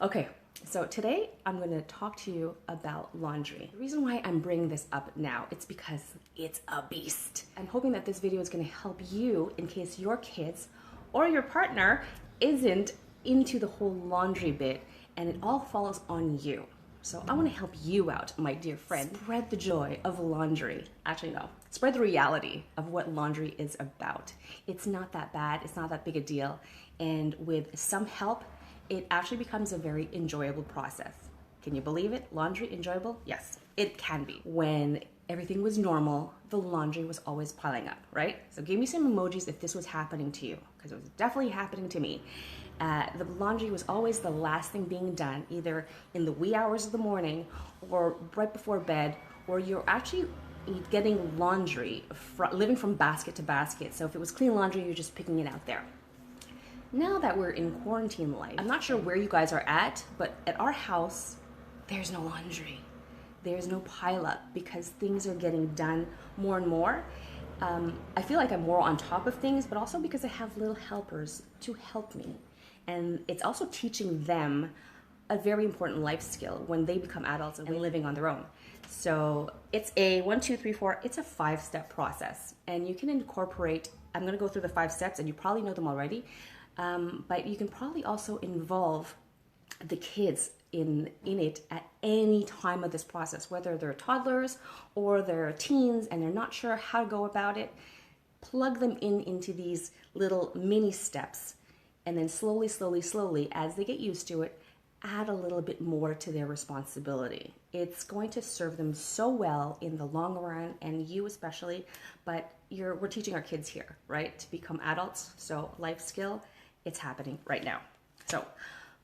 Okay, so today I'm going to talk to you about laundry. The reason why I'm bringing this up now, it's because it's a beast. I'm hoping that this video is going to help you in case your kids or your partner isn't into the whole laundry bit and it all falls on you. So I want to help you out, my dear friend. Spread the joy of laundry. Actually, no. Spread the reality of what laundry is about. It's not that bad. It's not that big a deal. And with some help, it actually becomes a very enjoyable process. Can you believe it? Laundry enjoyable? Yes, it can be. When everything was normal, the laundry was always piling up, right? So give me some emojis if this was happening to you, because it was definitely happening to me. The laundry was always the last thing being done, either in the wee hours of the morning or right before bed, or you're actually getting laundry, living from basket to basket. So if it was clean laundry, you're just picking it out there. Now that we're in quarantine life, I'm not sure where you guys are at, but at our house, there's no laundry. There's no pile up because things are getting done more and more. I feel like I'm more on top of things, but also because I have little helpers to help me. And it's also teaching them a very important life skill when they become adults and living on their own. So it's a 1, 2, 3, 4, it's a 5-step process. And you can incorporate, I'm gonna go through the 5 steps and you probably know them already, but you can probably also involve the kids in it at any time of this process, whether they're toddlers or they're teens and they're not sure how to go about it. Plug them into these little mini steps, and then slowly, as they get used to it, add a little bit more to their responsibility. It's going to serve them so well in the long run, and you especially, but we're teaching our kids here, right, to become adults. So life skill, it's happening right now. So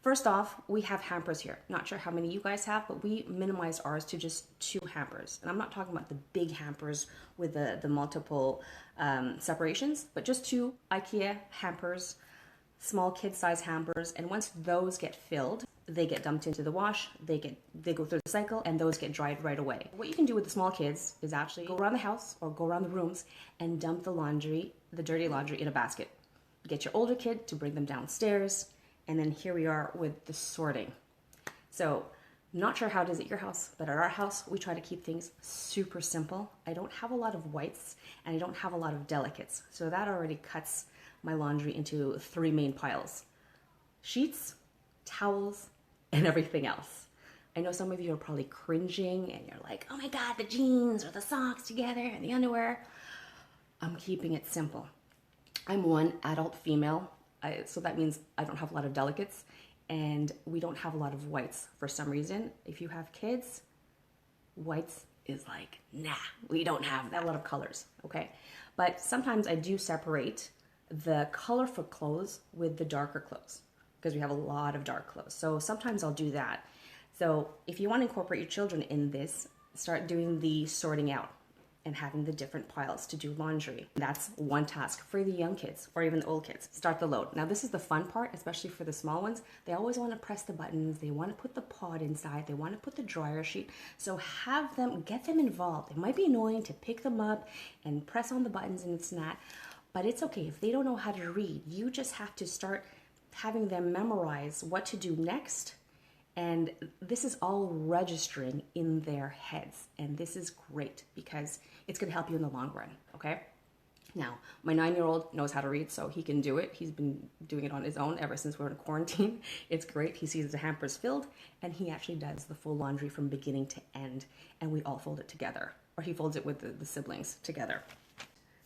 first off, we have hampers here. Not sure how many you guys have, but we minimized ours to just 2 hampers. And I'm not talking about the big hampers with the multiple separations, but just 2 IKEA hampers, small kid size hampers. And once those get filled, they get dumped into the wash, they go through the cycle, and those get dried right away. What you can do with the small kids is actually go around the house or go around the rooms and dump the laundry, the dirty laundry, in a basket. Get your older kid to bring them downstairs, and then here we are with the sorting. So not sure how it is at your house, but at our house, we try to keep things super simple. I don't have a lot of whites and I don't have a lot of delicates. So that already cuts my laundry into 3 main piles: sheets, towels, and everything else. I know some of you are probably cringing and you're like, oh my God, the jeans or the socks together and the underwear. I'm keeping it simple. I'm one adult female, so that means I don't have a lot of delicates, and we don't have a lot of whites for some reason. If you have kids, whites is like, nah, we don't have that. A lot of colors, okay? But sometimes I do separate the colorful clothes with the darker clothes because we have a lot of dark clothes. So sometimes I'll do that. So if you want to incorporate your children in this, start doing the sorting out and having the different piles to do laundry. That's one task for the young kids or even the old kids. Start the load. Now this is the fun part, especially for the small ones. They always want to press the buttons. They want to put the pod inside. They want to put the dryer sheet. So get them involved. It might be annoying to pick them up and press on the buttons and it's not, but it's okay. If they don't know how to read, you just have to start having them memorize what to do next. And this is all registering in their heads. And this is great because it's going to help you in the long run, okay? Now, my 9-year-old knows how to read, so he can do it. He's been doing it on his own ever since we're in quarantine. It's great. He sees the hampers filled, and he actually does the full laundry from beginning to end, and we all fold it together. Or he folds it with the siblings together.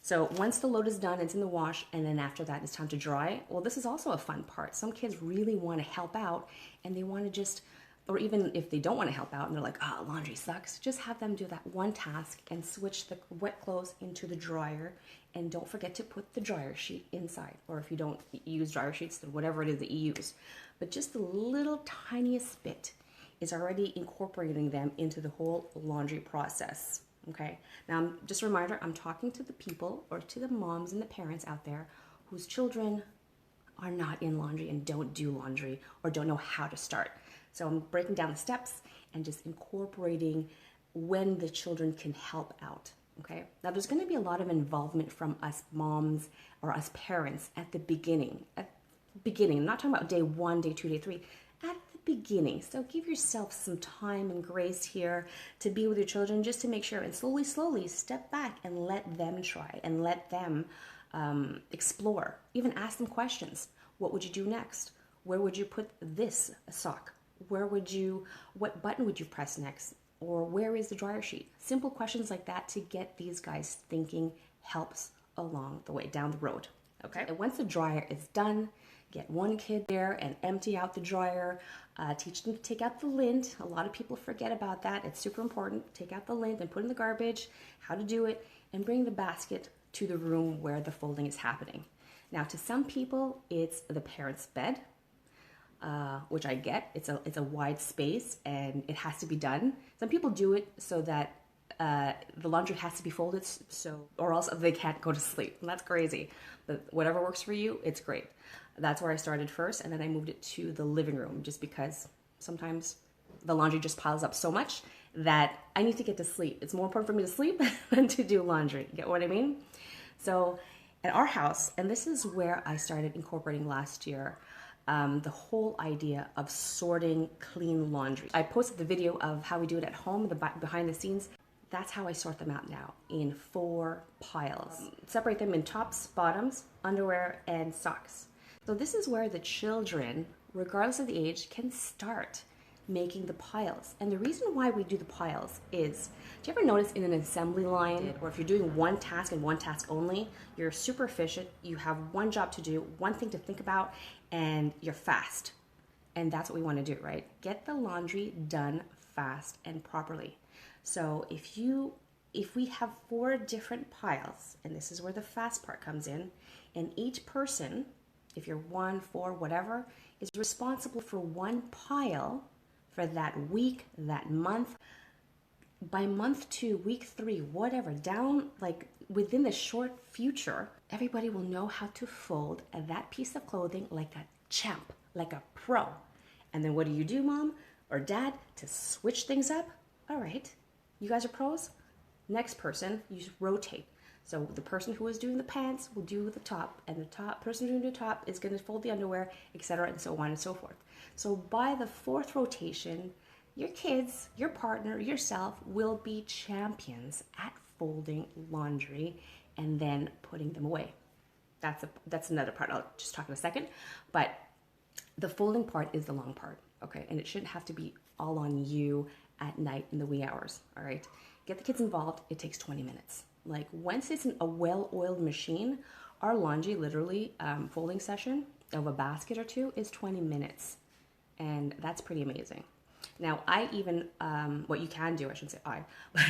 So once the load is done, it's in the wash, and then after that, it's time to dry. Well, this is also a fun part. Some kids really want to help out, and they want to just, or even if they don't want to help out, and they're like, oh, laundry sucks, just have them do that one task and switch the wet clothes into the dryer, and don't forget to put the dryer sheet inside. Or if you don't use dryer sheets, then whatever it is that you use. But just the little tiniest bit is already incorporating them into the whole laundry process. Okay, now just a reminder, I'm talking to the people or to the moms and the parents out there whose children are not in laundry and don't do laundry or don't know how to start. So I'm breaking down the steps and just incorporating when the children can help out. Okay, now there's going to be a lot of involvement from us moms or us parents at the beginning. I'm not talking about day 1, day 2, day 3. At the the beginning. So give yourself some time and grace here to be with your children, just to make sure, and slowly step back and let them try and let them explore. Even ask them questions. What would you do next? Where would you put this sock? What button would you press next? Or where is the dryer sheet? Simple questions like that to get these guys thinking helps along the way, down the road. Okay? And once the dryer is done, get one kid there and empty out the dryer. Teach them to take out the lint. A lot of people forget about that. It's super important. Take out the lint and put it in the garbage, how to do it, and bring the basket to the room where the folding is happening. Now, to some people, it's the parent's bed, which I get. It's a wide space and it has to be done. Some people do it so that the laundry has to be folded, or else they can't go to sleep. And that's crazy. But whatever works for you, it's great. That's where I started first, and then I moved it to the living room, just because sometimes the laundry just piles up so much that I need to get to sleep. It's more important for me to sleep than to do laundry. Get what I mean? So at our house, and this is where I started incorporating last year, the whole idea of sorting clean laundry. I posted the video of how we do it at home, the behind the scenes. That's how I sort them out now, in 4 piles. Separate them in tops, bottoms, underwear, and socks. So this is where the children, regardless of the age, can start making the piles. And the reason why we do the piles is, do you ever notice in an assembly line, or if you're doing one task and one task only, you're super efficient, you have one job to do, one thing to think about, and you're fast. And that's what we want to do, right? Get the laundry done fast and properly. So if we have 4 different piles, and this is where the fast part comes in, and each person, if you're 1, 4, whatever, is responsible for one pile for that week, that month. By month 2, week 3, whatever, down like within the short future, everybody will know how to fold that piece of clothing like a champ, like a pro. And then what do you do, mom or dad, to switch things up? All right, you guys are pros. Next person, you rotate. So the person who is doing the pants will do the top, and the top person doing the top is going to fold the underwear, etc., and so on and so forth. So by the 4th rotation, your kids, your partner, yourself will be champions at folding laundry and then putting them away. That's another part. I'll just talk in a second. But the folding part is the long part, okay? And it shouldn't have to be all on you at night in the wee hours, all right? Get the kids involved. It takes 20 minutes. Like once it's a well-oiled machine, our laundry literally folding session of a basket or 2 is 20 minutes. And that's pretty amazing. Now, what you can do, I shouldn't say but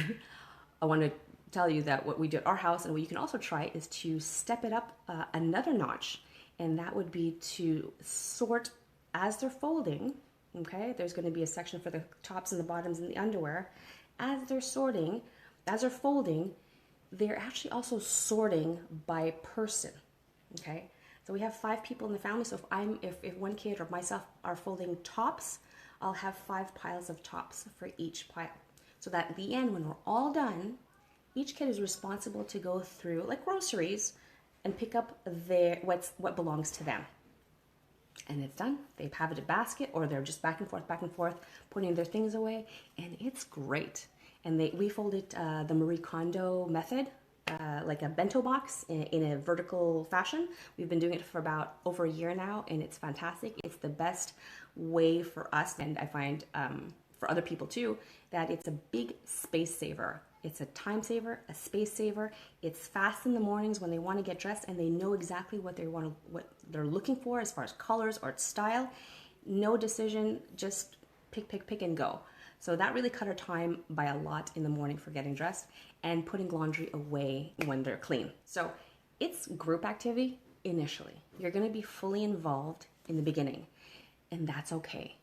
I want to tell you that what we do at our house and what you can also try is to step it up another notch. And that would be to sort as they're folding, okay? There's going to be a section for the tops and the bottoms and the underwear. As they're folding, they're actually also sorting by person, okay? So we have 5 people in the family, so if one kid or myself are folding tops, I'll have 5 piles of tops for each pile. So that at the end, when we're all done, each kid is responsible to go through, like groceries, and pick up what belongs to them. And it's done. They have a basket, or they're just back and forth, putting their things away, and it's great. And we folded the Marie Kondo method, like a bento box in a vertical fashion. We've been doing it for about over a year now, and it's fantastic. It's the best way for us, and I find for other people too, that it's a big space saver. It's a time saver, a space saver. It's fast in the mornings when they want to get dressed and they know exactly what they're looking for as far as colors or style. No decision, just pick and go. So that really cut our time by a lot in the morning for getting dressed and putting laundry away when they're clean. So it's group activity initially. You're going to be fully involved in the beginning, and that's okay.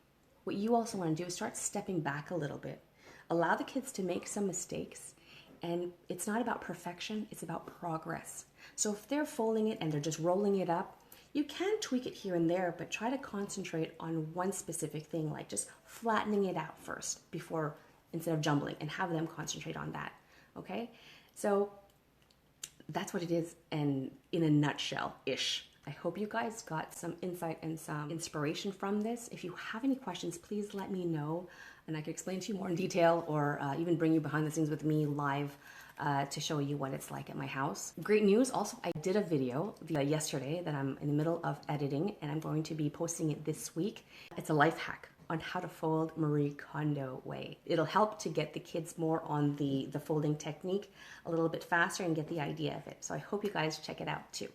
What you also want to do is start stepping back a little bit. Allow the kids to make some mistakes, and it's not about perfection, it's about progress. So if they're folding it and they're just rolling it up, you can tweak it here and there, but try to concentrate on one specific thing, like just flattening it out first instead of jumbling, and have them concentrate on that, okay? So that's what it is, and in a nutshell-ish. I hope you guys got some insight and some inspiration from this. If you have any questions, please let me know and I can explain to you more in detail, or even bring you behind the scenes with me live to show you what it's like at my house. Great news also, I did a video yesterday that I'm in the middle of editing, and I'm going to be posting it this week. It's a life hack on how to fold Marie Kondo way. It'll help to get the kids more on the folding technique a little bit faster and get the idea of it. So I hope you guys check it out too.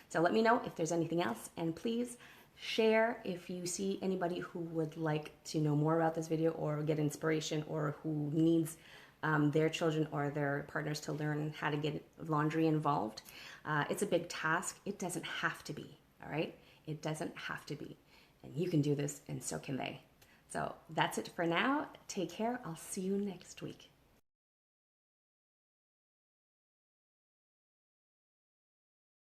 So let me know if there's anything else, and please share if you see anybody who would like to know more about this video or get inspiration, or who needs their children or their partners to learn how to get laundry involved. It's a big task. It doesn't have to be, all right? It doesn't have to be. And you can do this, and so can they. So that's it for now. Take care. I'll see you next week.